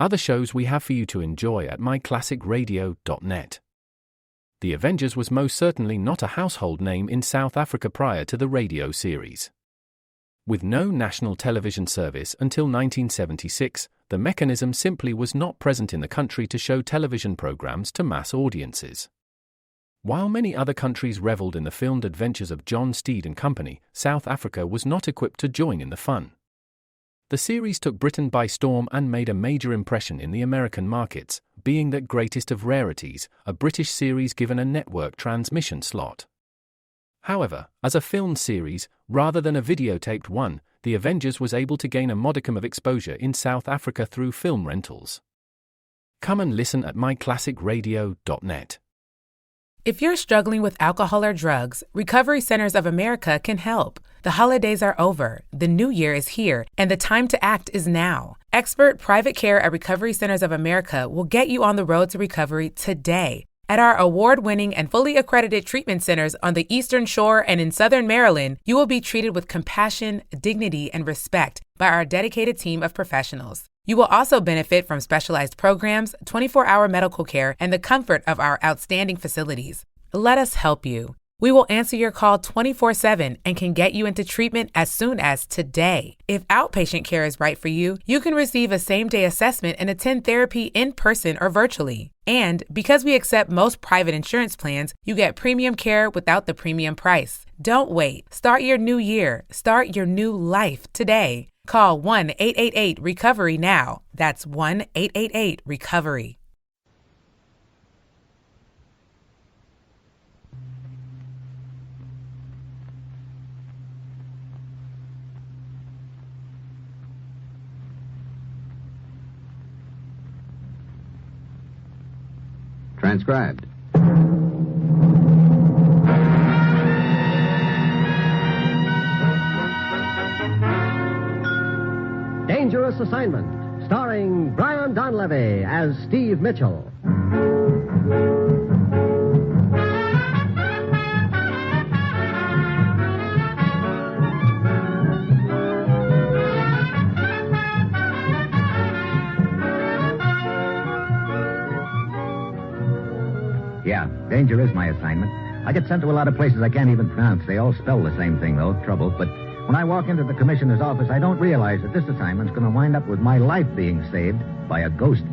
other shows we have for you to enjoy at myclassicradio.net. The Avengers was most certainly not a household name in South Africa prior to the radio series. With no national television service until 1976, the mechanism simply was not present in the country to show television programs to mass audiences. While many other countries reveled in the filmed adventures of John Steed and company, South Africa was not equipped to join in the fun. The series took Britain by storm and made a major impression in the American markets, being that greatest of rarities, a British series given a network transmission slot. However, as a filmed series, rather than a videotaped one, The Avengers was able to gain a modicum of exposure in South Africa through film rentals. Come and listen at myclassicradio.net. If you're struggling with alcohol or drugs, Recovery Centers of America can help. The holidays are over, the new year is here, and the time to act is now. Expert private care at Recovery Centers of America will get you on the road to recovery today. At our award-winning and fully accredited treatment centers on the Eastern Shore and in Southern Maryland, you will be treated with compassion, dignity, and respect by our dedicated team of professionals. You will also benefit from specialized programs, 24-hour medical care, and the comfort of our outstanding facilities. Let us help you. We will answer your call 24/7 and can get you into treatment as soon as today. If outpatient care is right for you, you can receive a same-day assessment and attend therapy in person or virtually. And because we accept most private insurance plans, you get premium care without the premium price. Don't wait. Start your new year. Start your new life today. Call 1-888-RECOVERY now. That's 1-888-RECOVERY. Transcribed. Dangerous Assignment, starring Brian Donlevy as Steve Mitchell. Yeah, danger is my assignment. I get sent to a lot of places I can't even pronounce. They all spell the same thing, though, trouble. But when I walk into the commissioner's office, I don't realize that this assignment's going to wind up with my life being saved by a ghost.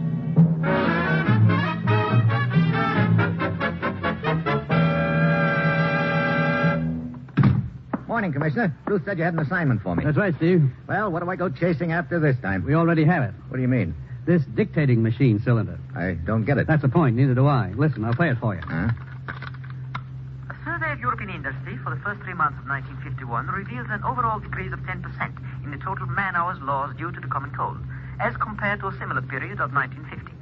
Morning, Commissioner. Ruth said you had an assignment for me. That's right, Steve. Well, what do I go chasing after this time? We already have it. What do you mean? This dictating machine cylinder. I don't get it. That's the point. Neither do I. Listen, I'll play it for you. Huh? A survey of European industry for the first 3 months of 1951 reveals an overall decrease of 10% in the total man-hours lost due to the common cold, as compared to a similar period of 1950.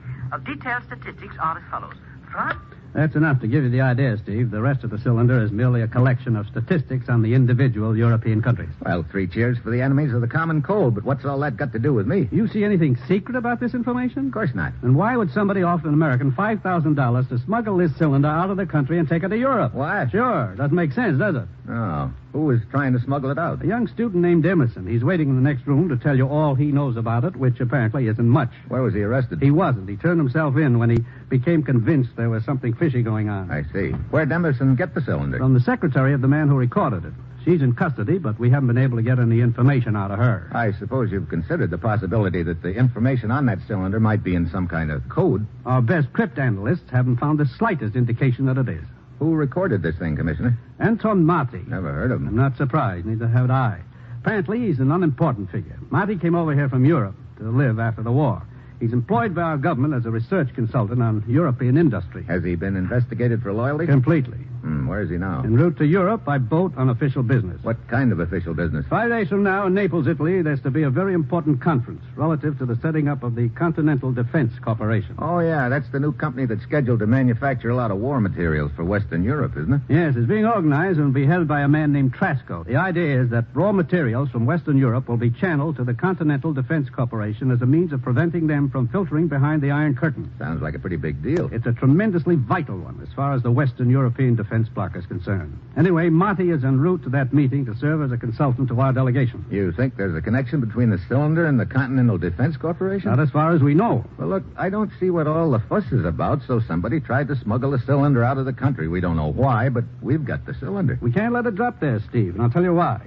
Detailed statistics are as follows. France... That's enough to give you the idea, Steve. The rest of the cylinder is merely a collection of statistics on the individual European countries. Well, 3 cheers for the enemies of the common cold, but what's all that got to do with me? You see anything secret about this information? Of course not. And why would somebody offer an American $5,000 to smuggle this cylinder out of the country and take it to Europe? Why? Sure. Doesn't make sense, does it? Oh. Who was trying to smuggle it out? A young student named Emerson. He's waiting in the next room to tell you all he knows about it, which apparently isn't much. Where was he arrested? He wasn't. He turned himself in when he became convinced there was something fishy going on. I see. Where'd Emerson get the cylinder? From the secretary of the man who recorded it. She's in custody, but we haven't been able to get any information out of her. I suppose you've considered the possibility that the information on that cylinder might be in some kind of code. Our best cryptanalysts haven't found the slightest indication that it is. Who recorded this thing, Commissioner? Anton Marty. Never heard of him. I'm not surprised. Neither have I. Apparently, he's an unimportant figure. Marty came over here from Europe to live after the war. He's employed by our government as a research consultant on European industry. Has he been investigated for loyalty? Completely. Where is he now? En route to Europe by boat on official business. What kind of official business? 5 days from now in Naples, Italy, there's to be a very important conference relative to the setting up of the Continental Defense Corporation. Oh, yeah, that's the new company that's scheduled to manufacture a lot of war materials for Western Europe, isn't it? Yes, it's being organized and will be held by a man named Trasco. The idea is that raw materials from Western Europe will be channeled to the Continental Defense Corporation as a means of preventing them from filtering behind the Iron Curtain. Sounds like a pretty big deal. It's a tremendously vital one as far as the Western European defense defense block is concerned. Anyway, Marty is en route to that meeting to serve as a consultant to our delegation. You think there's a connection between the cylinder and the Continental Defense Corporation? Not as far as we know. Well, look, I don't see what all the fuss is about, so somebody tried to smuggle the cylinder out of the country. We don't know why, but we've got the cylinder. We can't let it drop there, Steve, and I'll tell you why.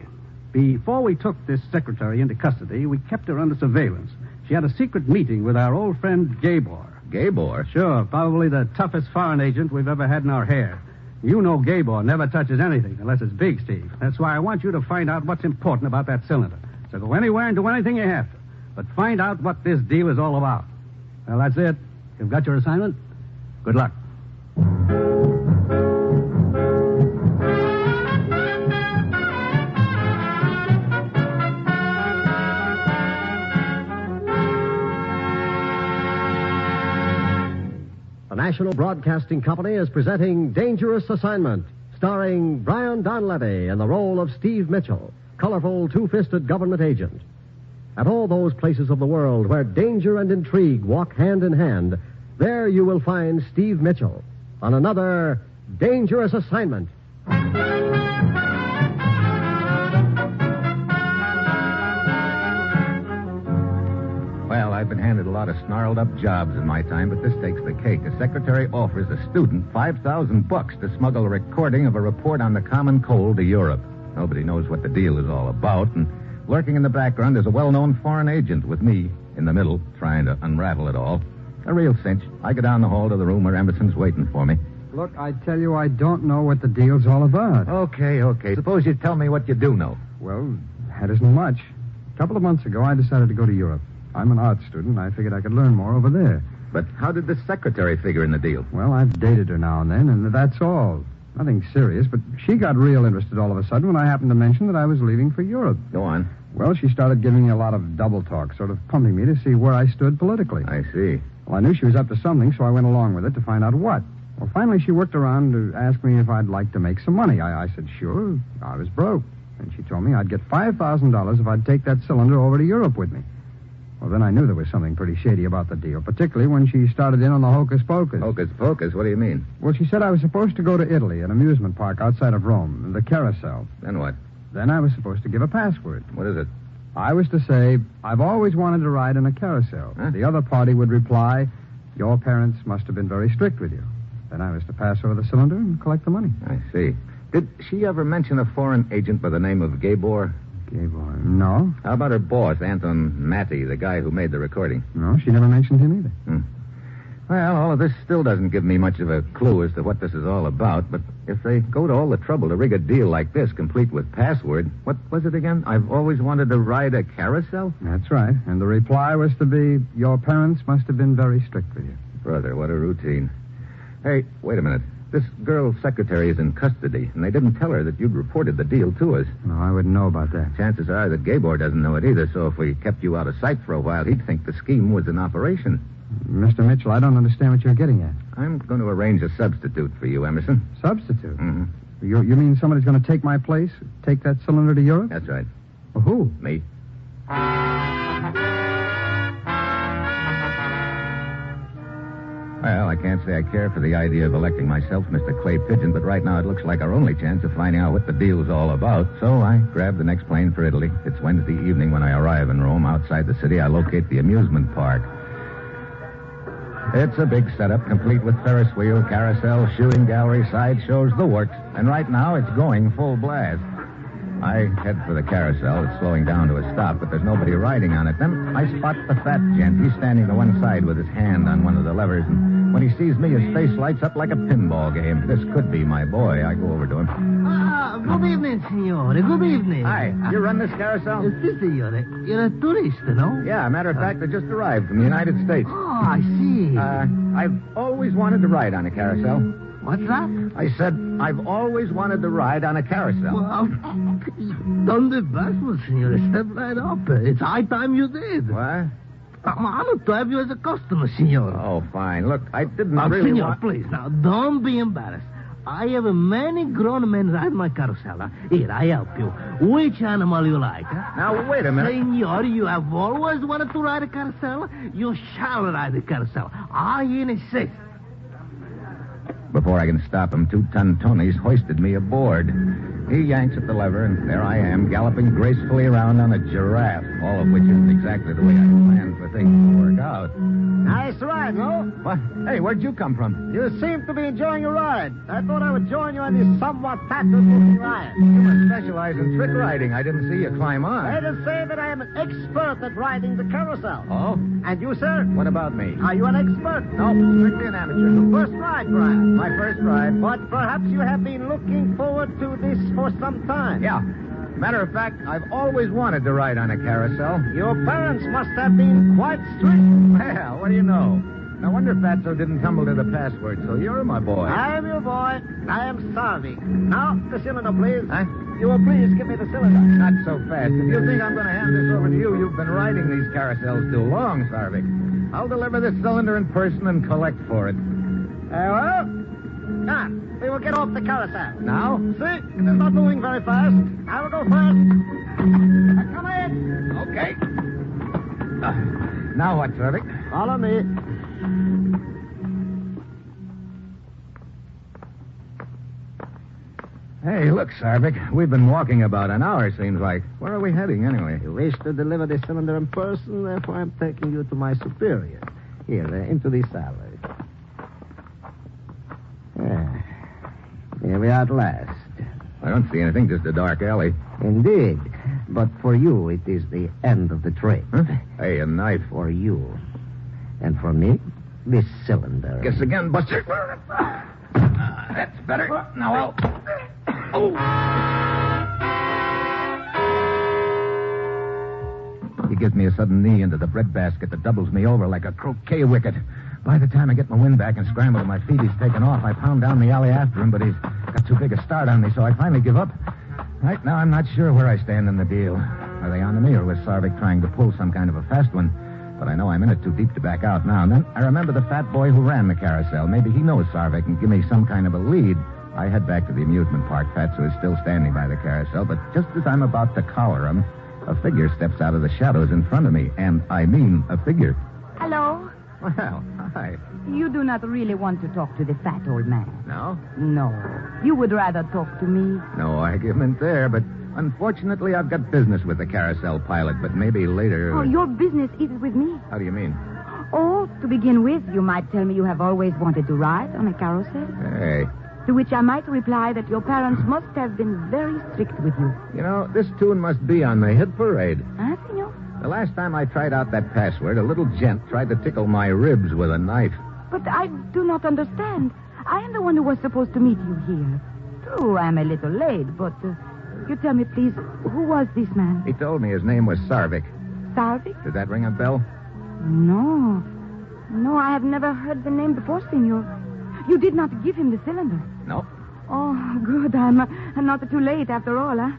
Before we took this secretary into custody, we kept her under surveillance. She had a secret meeting with our old friend Gabor. Gabor? Sure, probably the toughest foreign agent we've ever had in our hair. You know Gabor never touches anything unless it's big, Steve. That's why I want you to find out what's important about that cylinder. So go anywhere and do anything you have to. But find out what this deal is all about. Well, that's it. You've got your assignment. Good luck. The National Broadcasting Company is presenting Dangerous Assignment, starring Brian Donlevy in the role of Steve Mitchell, colorful two-fisted government agent. At all those places of the world where danger and intrigue walk hand in hand, there you will find Steve Mitchell on another Dangerous Assignment. Well, I've been handed a lot of snarled-up jobs in my time, but this takes the cake. A secretary offers a student $5,000 to smuggle a recording of a report on the common cold to Europe. Nobody knows what the deal is all about, and lurking in the background is a well-known foreign agent with me in the middle, trying to unravel it all. A real cinch. I go down the hall to the room where Emerson's waiting for me. Look, I tell you, I don't know what the deal's all about. Okay. Suppose you tell me what you do know. Well, that isn't much. A couple of months ago, I decided to go to Europe. I'm an art student. I figured I could learn more over there. But how did the secretary figure in the deal? Well, I've dated her now and then, and that's all. Nothing serious, but she got real interested all of a sudden when I happened to mention that I was leaving for Europe. Go on. Well, she started giving me a lot of double talk, sort of pumping me to see where I stood politically. I see. Well, I knew she was up to something, so I went along with it to find out what. Well, finally, she worked around to ask me if I'd like to make some money. I said, sure. I was broke. And she told me I'd get $5,000 if I'd take that cylinder over to Europe with me. Well, then I knew there was something pretty shady about the deal, particularly when she started in on the hocus pocus. Hocus pocus? What do you mean? Well, she said I was supposed to go to Italy, an amusement park outside of Rome, the Carousel. Then what? Then I was supposed to give a password. What is it? I was to say, I've always wanted to ride in a carousel. Huh? The other party would reply, your parents must have been very strict with you. Then I was to pass over the cylinder and collect the money. I see. Did she ever mention a foreign agent by the name of Gabor? Gabor? No. How about her boss, Anton Matty, the guy who made the recording? No, she never mentioned him either. Well, all of this still doesn't give me much of a clue as to what this is all about, but if they go to all the trouble to rig a deal like this, complete with password, what was it again? I've always wanted to ride a carousel? That's right. And the reply was to be, your parents must have been very strict with you. Brother, what a routine. Hey, wait a minute. This girl secretary is in custody, and they didn't tell her that you'd reported the deal to us. No, I wouldn't know about that. Chances are that Gabor doesn't know it either, so if we kept you out of sight for a while, he'd think the scheme was in operation. Mr. Mitchell, I don't understand what you're getting at. I'm going to arrange a substitute for you, Emerson. Substitute? Mm-hmm. You mean somebody's going to take my place? Take that cylinder to Europe? That's right. Well, who? Me. Well, I can't say I care for the idea of electing myself Mr. Clay Pigeon, but right now it looks like our only chance of finding out what the deal's all about. So I grab the next plane for Italy. It's Wednesday evening when I arrive in Rome. Outside the city, I locate the amusement park. It's a big setup, complete with Ferris wheel, carousel, shooting gallery, side shows, the works. And right now, it's going full blast. I head for the carousel. It's slowing down to a stop, but there's nobody riding on it. Then I spot the fat gent. He's standing to one side with his hand on one of the levers, and when he sees me, his face lights up like a pinball game. This could be my boy. I go over to him. Good evening, signore. Good evening. Hi. You run this carousel? Si, signore. You're a tourist, no? Yeah, matter of fact, I just arrived from the United States. Oh, I see. I've always wanted to ride on a carousel. What's that? I said, I've always wanted to ride on a carousel. Well, don't bashful, signore. Step right up. It's high time you did. What? I'm honored to have you as a customer, signore. Oh, fine. Look, I didn't Now, really signore, want... please, now, don't be embarrassed. I have many grown men ride my carousel. Here, I help you. Which animal you like? Now, wait a minute. Senor, you have always wanted to ride a carousel. You shall ride a carousel. I insist. Before I can stop him, 2-ton Tony's hoisted me aboard. He yanks at the lever, and there I am, galloping gracefully around on a giraffe, all of which isn't exactly the way I planned for things to work out. Nice ride, no? What? Hey, where'd you come from? You seem to be enjoying your ride. I thought I would join you on this somewhat tattered-looking ride. You must specialize in trick riding. I didn't see you climb on. Let us say that I am an expert at riding the carousel. Oh? And you, sir? What about me? Are you an expert? No, strictly an amateur. First ride, perhaps. My first ride. But perhaps you have been looking forward to this for some time. Yeah. Matter of fact, I've always wanted to ride on a carousel. Your parents must have been quite strict. Well, what do you know? No wonder Fatso didn't tumble to the password, so you're my boy. I am your boy. I am Sarvik. Now, the cylinder, please. Huh? You will please give me the cylinder. Not so fast. If you think I'm going to hand this over to you, you've been riding these carousels too long, Sarvik. I'll deliver this cylinder in person and collect for it. Well, now, we will get off the carousel. Now? See, it is not moving very fast. I will go first. Come in. Okay. Now what, Sarvik? Follow me. Hey, look, Sarvik. We've been walking about an hour, seems like. Where are we heading, anyway? You wish to deliver the cylinder in person, therefore I'm taking you to my superior. Here, into this alley. Here we are at last. I don't see anything, just a dark alley. Indeed. But for you, it is the end of the trade. Huh? Hey, a knife. For you. And for me, this cylinder. Guess again, Buster. That's better. Now I'll... Oh! He gives me a sudden knee into the breadbasket that doubles me over like a croquet wicket. By the time I get my wind back and scramble to my feet, he's taken off. I pound down the alley after him, but he's got too big a start on me, so I finally give up. Right now, I'm not sure where I stand in the deal. Are they on to me, or was Sarvik trying to pull some kind of a fast one? But I know I'm in it too deep to back out now. And then I remember the fat boy who ran the carousel. Maybe he knows Sarvik and give me some kind of a lead. I head back to the amusement park. Fatso is still standing by the carousel, but just as I'm about to collar him, a figure steps out of the shadows in front of me. And I mean a figure. Hello? Well, hi. You do not really want to talk to the fat old man. No? No. You would rather talk to me. No argument there, but unfortunately I've got business with the carousel pilot, but maybe later... Oh, your business is with me. How do you mean? Oh, to begin with, you might tell me you have always wanted to ride on a carousel. Hey. To which I might reply that your parents must have been very strict with you. You know, this tune must be on the hit parade. Huh, senor? The last time I tried out that password, a little gent tried to tickle my ribs with a knife. But I do not understand. I am the one who was supposed to meet you here. True, I am a little late, but you tell me, please, who was this man? He told me his name was Sarvik. Sarvik? Does that ring a bell? No. No, I have never heard the name before, senor. You did not give him the cylinder. No. Oh, good. I'm not too late after all, huh?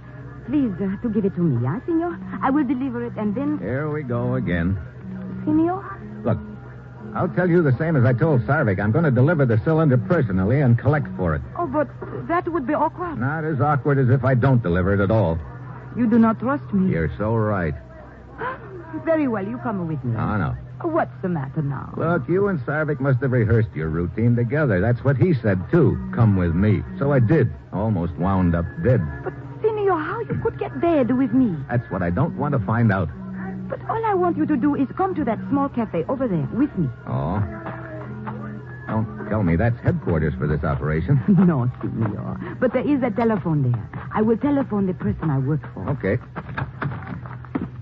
Please, to give it to me, huh, senor? I will deliver it and then... Here we go again. Senor? Look, I'll tell you the same as I told Sarvik. I'm going to deliver the cylinder personally and collect for it. Oh, but that would be awkward. Not as awkward as if I don't deliver it at all. You do not trust me. You're so right. Very well, you come with me. Oh, no. What's the matter now? Look, you and Sarvik must have rehearsed your routine together. That's what he said, too. Come with me. So I did. Almost wound up dead. But, senor, how you could get dead with me? That's what I don't want to find out. But all I want you to do is come to that small cafe over there with me. Oh? Don't tell me that's headquarters for this operation. No, senor. But there is a telephone there. I will telephone the person I work for. Okay.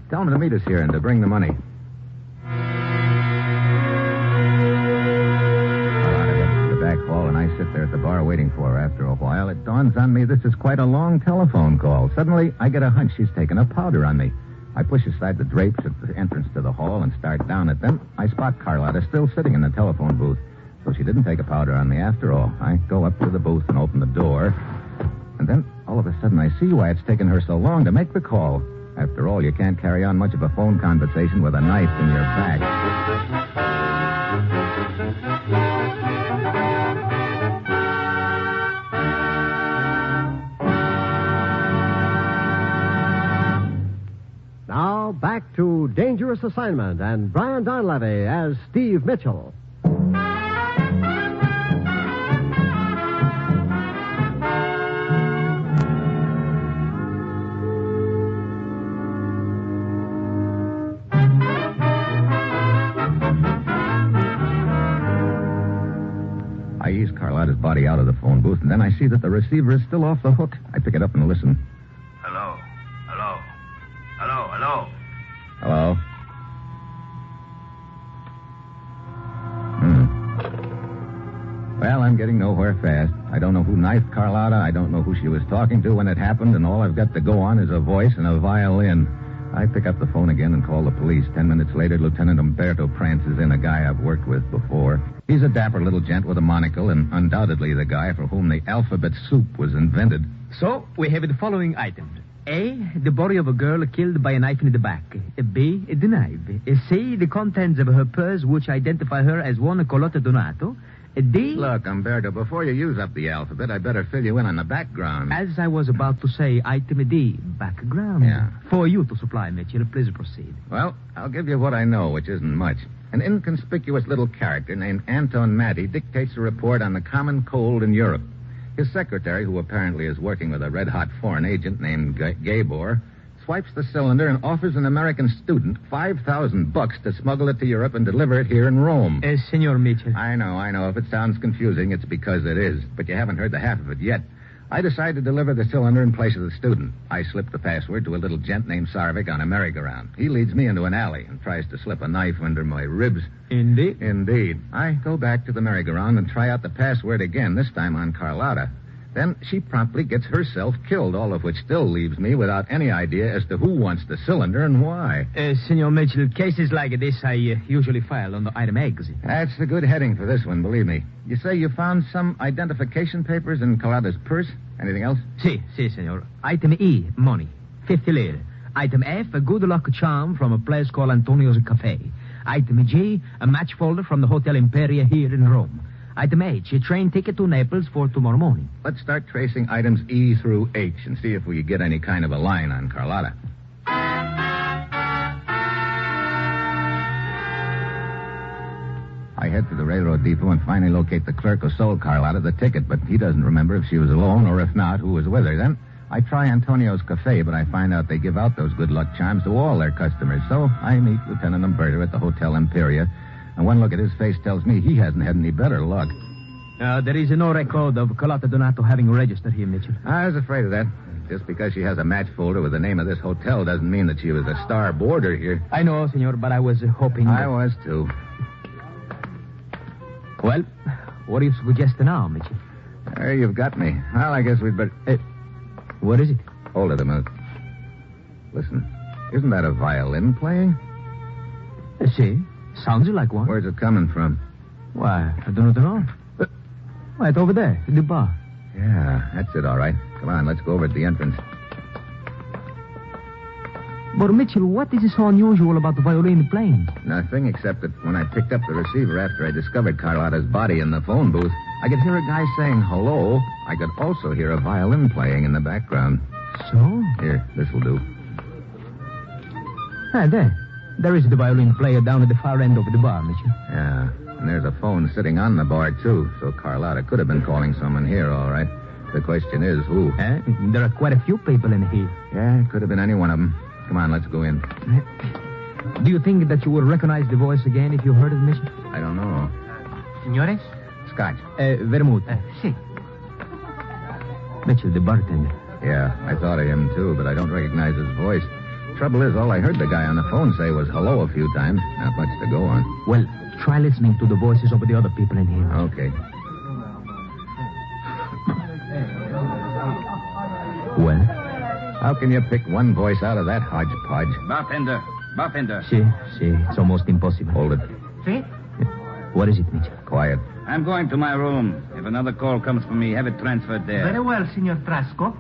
Tell him to meet us here and to bring the money. Call, and I sit there at the bar waiting for her. After a while, it dawns on me this is quite a long telephone call. Suddenly, I get a hunch she's taken a powder on me. I push aside the drapes at the entrance to the hall and start down it. Then I spot Carlotta still sitting in the telephone booth. So she didn't take a powder on me after all. I go up to the booth and open the door. And then, all of a sudden, I see why it's taken her so long to make the call. After all, you can't carry on much of a phone conversation with a knife in your back. Now, back to Dangerous Assignment and Brian Donlevy as Steve Mitchell. I ease Carlotta's body out of the phone booth, and then I see that the receiver is still off the hook. I pick it up and listen. Hello? Hello? Hello? Hello? Hello? Well, I'm getting nowhere fast. I don't know who knifed Carlotta. I don't know who she was talking to when it happened, and all I've got to go on is a voice and a violin. I pick up the phone again and call the police. 10 minutes later, Lieutenant Umberto prances in, a guy I've worked with before. He's a dapper little gent with a monocle, and undoubtedly the guy for whom the alphabet soup was invented. So, we have the following items. A, the body of a girl killed by a knife in the back. B, the knife. C, the contents of her purse, which identify her as one Carlotta Donato. D... Look, Umberto, before you use up the alphabet, I'd better fill you in on the background. As I was about to say, item D, background. Yeah. For you to supply, Mitchell. Please proceed. Well, I'll give you what I know, which isn't much. An inconspicuous little character named Anton Matty dictates a report on the common cold in Europe. His secretary, who apparently is working with a red-hot foreign agent named Gabor, swipes the cylinder and offers an American student $5,000 to smuggle it to Europe and deliver it here in Rome. Senor Mitchell. I know. If it sounds confusing, it's because it is. But you haven't heard the half of it yet. I decide to deliver the cylinder in place of the student. I slip the password to a little gent named Sarvik on a merry-go-round. He leads me into an alley and tries to slip a knife under my ribs. Indeed? Indeed. I go back to the merry-go-round and try out the password again, this time on Carlotta. Then she promptly gets herself killed, all of which still leaves me without any idea as to who wants the cylinder and why. Senor Mitchell, cases like this I usually file under item X. That's a good heading for this one, believe me. You say you found some identification papers in Carlotta's purse? Anything else? Si, senor. Item E, money. 50 lire. Item F, a good luck charm from a place called Antonio's Cafe. Item G, a match folder from the Hotel Imperia here in Rome. Item H, a train ticket to Naples for tomorrow morning. Let's start tracing items E through H and see if we get any kind of a line on Carlotta. I head to the railroad depot and finally locate the clerk who sold Carlotta the ticket, but he doesn't remember if she was alone or if not, who was with her. Then I try Antonio's Cafe, but I find out they give out those good luck charms to all their customers. So I meet Lieutenant Umberto at the Hotel Imperia, and one look at his face tells me he hasn't had any better luck. There is no record of Carlotta Donato having registered here, Mitchell. I was afraid of that. Just because she has a match folder with the name of this hotel doesn't mean that she was a star boarder here. I know, senor, but I was hoping... I was, too. Well, what do you suggest now, Mitchell? There you've got me. Well, I guess we'd better... What is it? Hold it a minute. Listen, isn't that a violin playing? See. Sounds like one. Where's it coming from? Why, I don't know. Right over there, at the bar. Yeah, that's it, all right. Come on, let's go over to the entrance. But, Mitchell, what is so unusual about the violin playing? Nothing, except that when I picked up the receiver after I discovered Carlotta's body in the phone booth, I could hear a guy saying hello. I could also hear a violin playing in the background. So? Here, this will do. There. There is the violin player down at the far end of the bar, Mitchell. Yeah, and there's a phone sitting on the bar, too, so Carlotta could have been calling someone here, all right. The question is, who? There are quite a few people in here. Yeah, it could have been any one of them. Come on, let's go in. Do you think that you would recognize the voice again if you heard it, Mitchell? I don't know. Signores? Scotch. Vermouth. Si. Mitchell, the bartender. Yeah, I thought of him, too, but I don't recognize his voice. Trouble is, all I heard the guy on the phone say was hello a few times. Not much to go on. Well, try listening to the voices of the other people in here. Okay. Well? How can you pick one voice out of that hodgepodge? Bartender. See, it's almost impossible. Hold it. Si? What is it, Mitchell? Quiet. I'm going to my room. If another call comes for me, have it transferred there. Very well, Signor Trasco.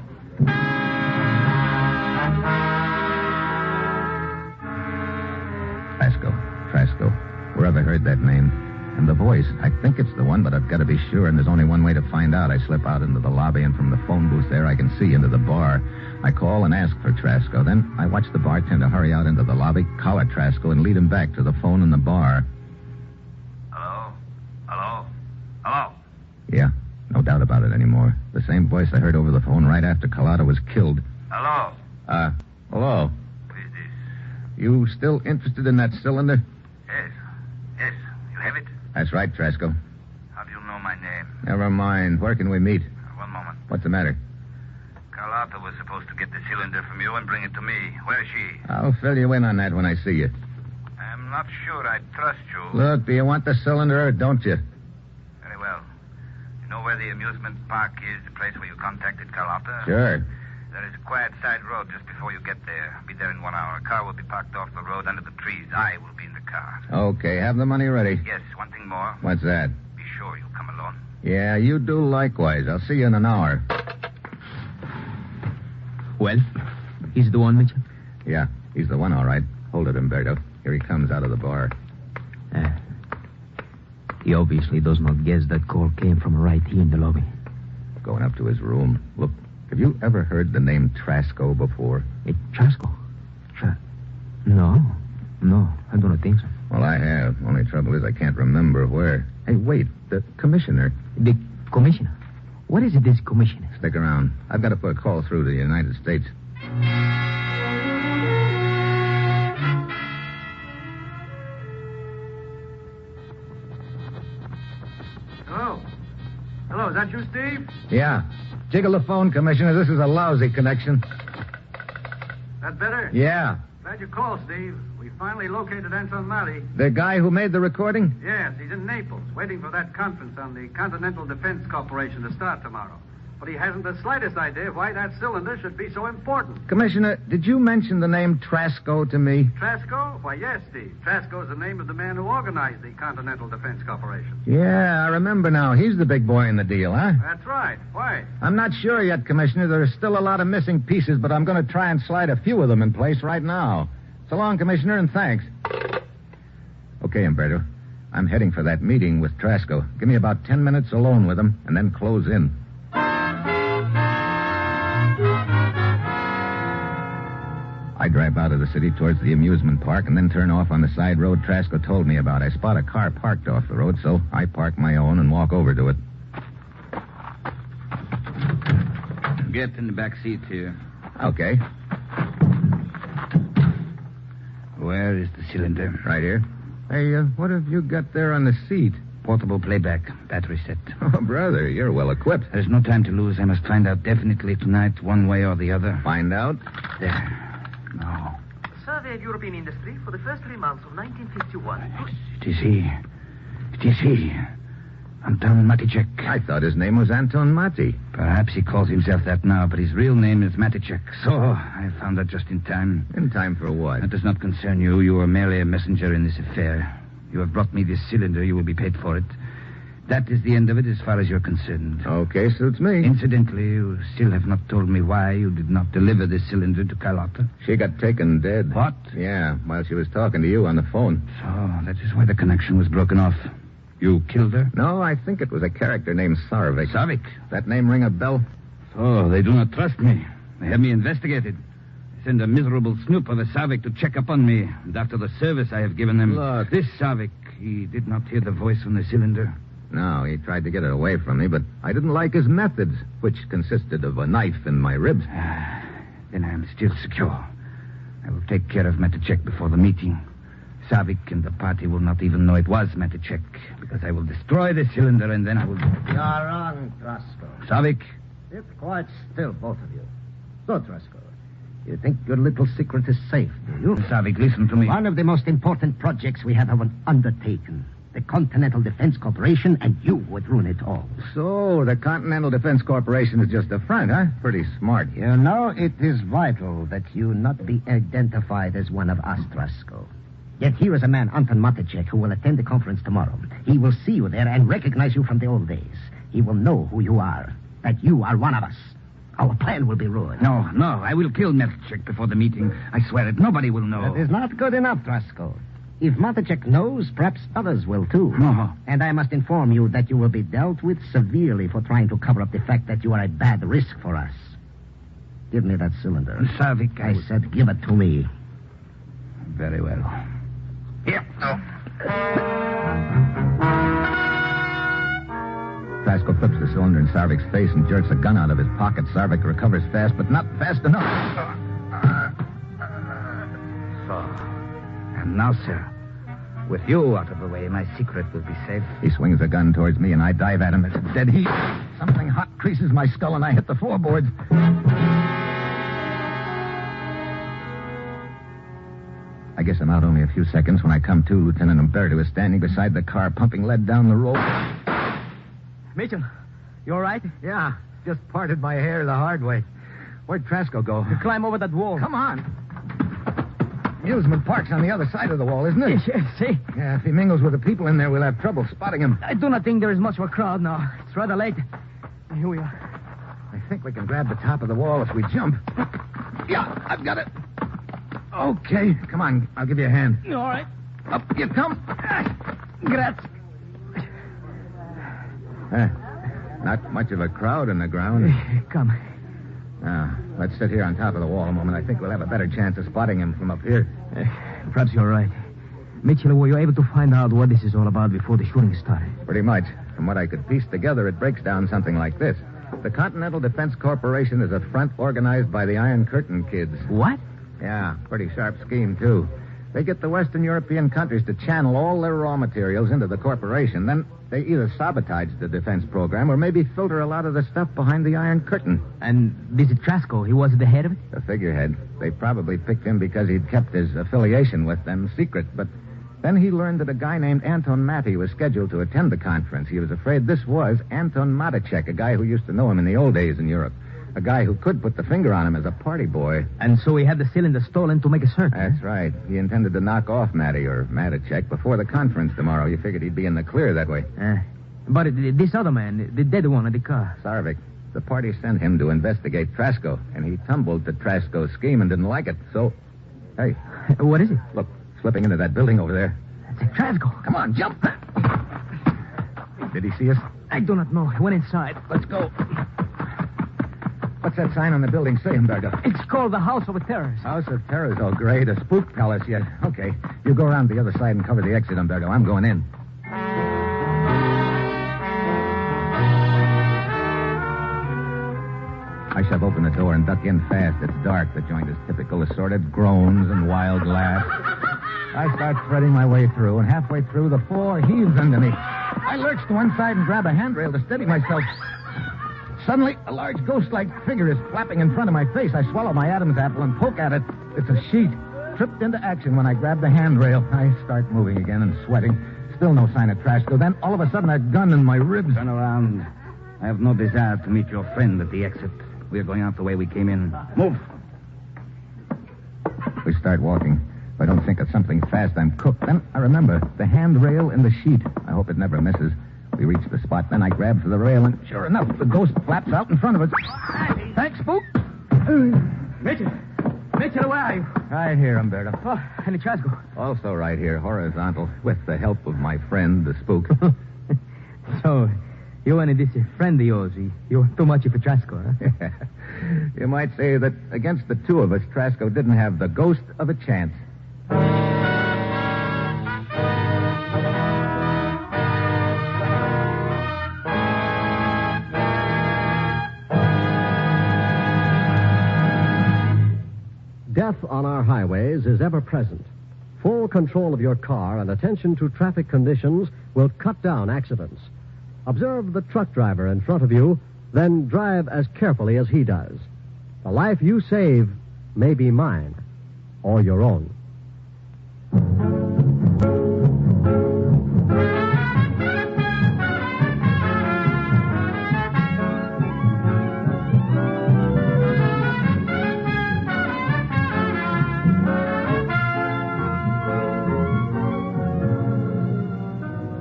Trasco. Where have I heard that name? And the voice, I think it's the one, but I've got to be sure, and there's only one way to find out. I slip out into the lobby, and from the phone booth there, I can see into the bar. I call and ask for Trasco. Then I watch the bartender hurry out into the lobby, collar Trasco, and lead him back to the phone in the bar. Hello? Yeah, no doubt about it anymore. The same voice I heard over the phone right after Carlotta was killed. Hello? Hello? Who is this? You still interested in that cylinder? Yes. You have it? That's right, Trasco. How do you know my name. Never mind. Where can we meet? One moment. What's the matter? Carlotta was supposed to get the cylinder from you and bring it to me. Where is she? I'll fill you in on that when I see you. I'm not sure I trust you. Look, do you want the cylinder or don't you? Very well. You know where the amusement park is, the place where you contacted Carlotta? Sure. There is a quiet side road just before you get there. Be there in 1 hour. A car will be parked off the road under the trees. I will be in the car. Okay, have the money ready. Yes, one thing more. What's that? Be sure you'll come alone. Yeah, you do likewise. I'll see you in an hour. Well, he's the one, Mitchell? Yeah, he's the one, all right. Hold it, Umberto. Here he comes out of the bar. He obviously does not guess that call came from right here in the lobby. Going up to his room. Look, have you ever heard the name Trasco before? Trasco? No, I do not think so. Well, I have. Only trouble is I can't remember where. Hey, wait, the commissioner. The commissioner? What is it, this commissioner? Stick around. I've got to put a call through to the United States. Hello, is that you, Steve? Yeah. Jiggle the phone, Commissioner. This is a lousy connection. That better? Yeah. Glad you called, Steve. We finally located Anton Matti. The guy who made the recording? Yes, he's in Naples, waiting for that conference on the Continental Defense Corporation to start tomorrow. But he hasn't the slightest idea why that cylinder should be so important. Commissioner, did you mention the name Trasco to me? Trasco? Why, yes, Steve. Trasco is the name of the man who organized the Continental Defense Corporation. Yeah, I remember now. He's the big boy in the deal, huh? That's right. Why? I'm not sure yet, Commissioner. There's still a lot of missing pieces, but I'm going to try and slide a few of them in place right now. So long, Commissioner, and thanks. Okay, Umberto. I'm heading for that meeting with Trasco. Give me about 10 minutes alone with him, and then close in. I drive out of the city towards the amusement park and then turn off on the side road Trasco told me about. I spot a car parked off the road, so I park my own and walk over to it. Get in the back seat here. Okay. Where is the cylinder? Right here. Hey, what have you got there on the seat? Portable playback, battery set. Oh, brother, you're well equipped. There's no time to lose. I must find out definitely tonight, one way or the other. Find out? There. No. Survey of European industry for the first 3 months of 1951. It is he. It is he. Anton Maticek. I thought his name was Anton Matti. Perhaps he calls himself that now, but his real name is Maticek. So, I found out just in time. In time for what? That does not concern you. You are merely a messenger in this affair. You have brought me this cylinder. You will be paid for it. That is the end of it as far as you're concerned. Okay, suits me. Incidentally, you still have not told me why you did not deliver this cylinder to Carlotta. She got taken dead. What? Yeah, while she was talking to you on the phone. So, that is why the connection was broken off. You killed her? No, I think it was a character named Sarvik. Sarvik? That name ring a bell? So, they do not trust me. They have me investigated. They send a miserable snoop of a Sarvik to check up on me. And after the service I have given them... Look. This Sarvik, he did not hear the voice from the cylinder. No, he tried to get it away from me, but I didn't like his methods, which consisted of a knife in my ribs. Then I am still secure. I will take care of Maticek before the meeting. Sarvik and the party will not even know it was Maticek, because I will destroy the cylinder and then I will... You're wrong, Trasco. Sarvik? Sit quite still, both of you. So, Trasco, you think your little secret is safe, do you? Sarvik, listen to me. One of the most important projects we have ever undertaken. The Continental Defense Corporation, and you would ruin it all. So, the Continental Defense Corporation is just a front, huh? Pretty smart. You know, it is vital that you not be identified as one of us, Trasco. Yet here is a man, Anton Maticek, who will attend the conference tomorrow. He will see you there and recognize you from the old days. He will know who you are, that you are one of us. Our plan will be ruined. No, I will kill Maticek before the meeting. I swear it. Nobody will know. That is not good enough, Trasco. If Maticek knows, perhaps others will too. No. And I must inform you that you will be dealt with severely for trying to cover up the fact that you are a bad risk for us. Give me that cylinder. Sarvik, I said give it to me. Very well. Here. Trasco flips the cylinder in Sarvik's face and jerks a gun out of his pocket. Sarvik recovers fast, but not fast enough. So... And now, sir, With you out of the way, my secret will be safe. He swings a gun towards me, and I dive at him at dead heat. Something hot creases my skull, and I hit the floorboards. I guess I'm out only a few seconds when I come to. Lieutenant Umberto is standing beside the car, pumping lead down the road. Mitchell, you all right? Yeah, just parted my hair the hard way. Where'd Trasco go? You climb over that wall. Come on. Amusement Park's on the other side of the wall, isn't it? Yes, see? Yeah, if he mingles with the people in there, we'll have trouble spotting him. I do not think there is much of a crowd now. It's rather late. Here we are. I think we can grab the top of the wall if we jump. Yeah, I've got it. Okay, come on. I'll give you a hand. All right. Up you come. Grazie. Not much of a crowd in the ground. Come. Now, let's sit here on top of the wall a moment. I think we'll have a better chance of spotting him from up here. Perhaps you're right. Mitchell, were you able to find out what this is all about before the shooting started? Pretty much. From what I could piece together, it breaks down something like this. The Continental Defense Corporation is a front organized by the Iron Curtain kids. What? Yeah, pretty sharp scheme, too. They get the Western European countries to channel all their raw materials into the corporation. Then they either sabotage the defense program or maybe filter a lot of the stuff behind the Iron Curtain. And this is Trasco. He was at the head of it? The figurehead. They probably picked him because he'd kept his affiliation with them secret. But then he learned that a guy named Anton Matty was scheduled to attend the conference. He was afraid this was Anton Matacek, a guy who used to know him in the old days in Europe. A guy who could put the finger on him as a party boy. And so he had the cylinder stolen to make a search. That's right. He intended to knock off Matty or Matacek before the conference tomorrow. You figured he'd be in the clear that way. But this other man, the dead one in the car. Sarvik. The party sent him to investigate Trasco, and he tumbled to Trasco's scheme and didn't like it. So, hey. What is it? Look, slipping into that building over there. It's Trasco. Come on, jump. Did he see us? I do not know. He went inside. Let's go. What's that sign on the building say, Umberto? It's called the House of Terrors. House of Terrors. Oh, great. A spook palace yet. Okay. You go around the other side and cover the exit, Umberto. I'm going in. I shove open the door and duck in fast. It's dark. The joint is typical. Assorted groans and wild laughs. I start threading my way through, and halfway through, the floor heaves under me. I lurch to one side and grab a handrail to steady myself. Suddenly, a large ghost-like figure is flapping in front of my face. I swallow my Adam's apple and poke at it. It's a sheet. Tripped into action when I grab the handrail. I start moving again and sweating. Still no sign of Trasco. Then, all of a sudden, a gun in my ribs. Turn around. I have no desire to meet your friend at the exit. We are going out the way we came in. Move. We start walking. If I don't think of something fast, I'm cooked. Then I remember the handrail in the sheet. I hope it never misses. We reach the spot. Then I grab for the rail, and sure enough, the ghost flaps out in front of us. Thanks, spook. Mitchell, where are you? Right here, Umberto. Oh, and the Trasco. Also right here, horizontal, with the help of my friend, the spook. So, you and this friend of yours, you're too much of a Trasco, huh? You might say that against the two of us, Trasco didn't have the ghost of a chance. Death on our highways is ever present. Full control of your car and attention to traffic conditions will cut down accidents. Observe the truck driver in front of you, then drive as carefully as he does. The life you save may be mine or your own.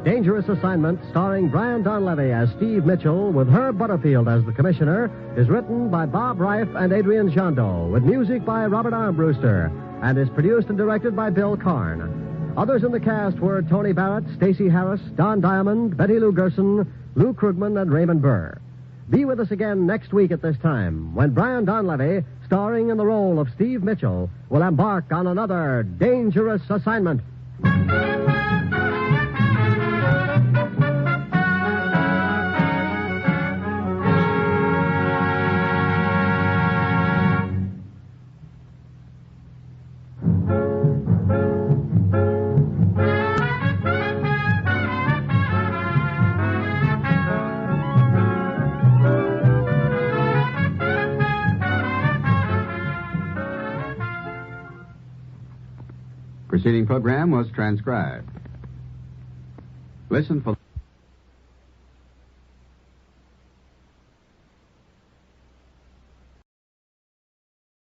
Dangerous Assignment, starring Brian Donlevy as Steve Mitchell, with Herb Butterfield as the commissioner, is written by Bob Reif and Adrian Jondo, with music by Robert Armbruster, and is produced and directed by Bill Karn. Others in the cast were Tony Barrett, Stacey Harris, Don Diamond, Betty Lou Gerson, Lou Krugman, and Raymond Burr. Be with us again next week at this time, when Brian Donlevy, starring in the role of Steve Mitchell, will embark on another Dangerous Assignment. Preceding program was transcribed. Listen for...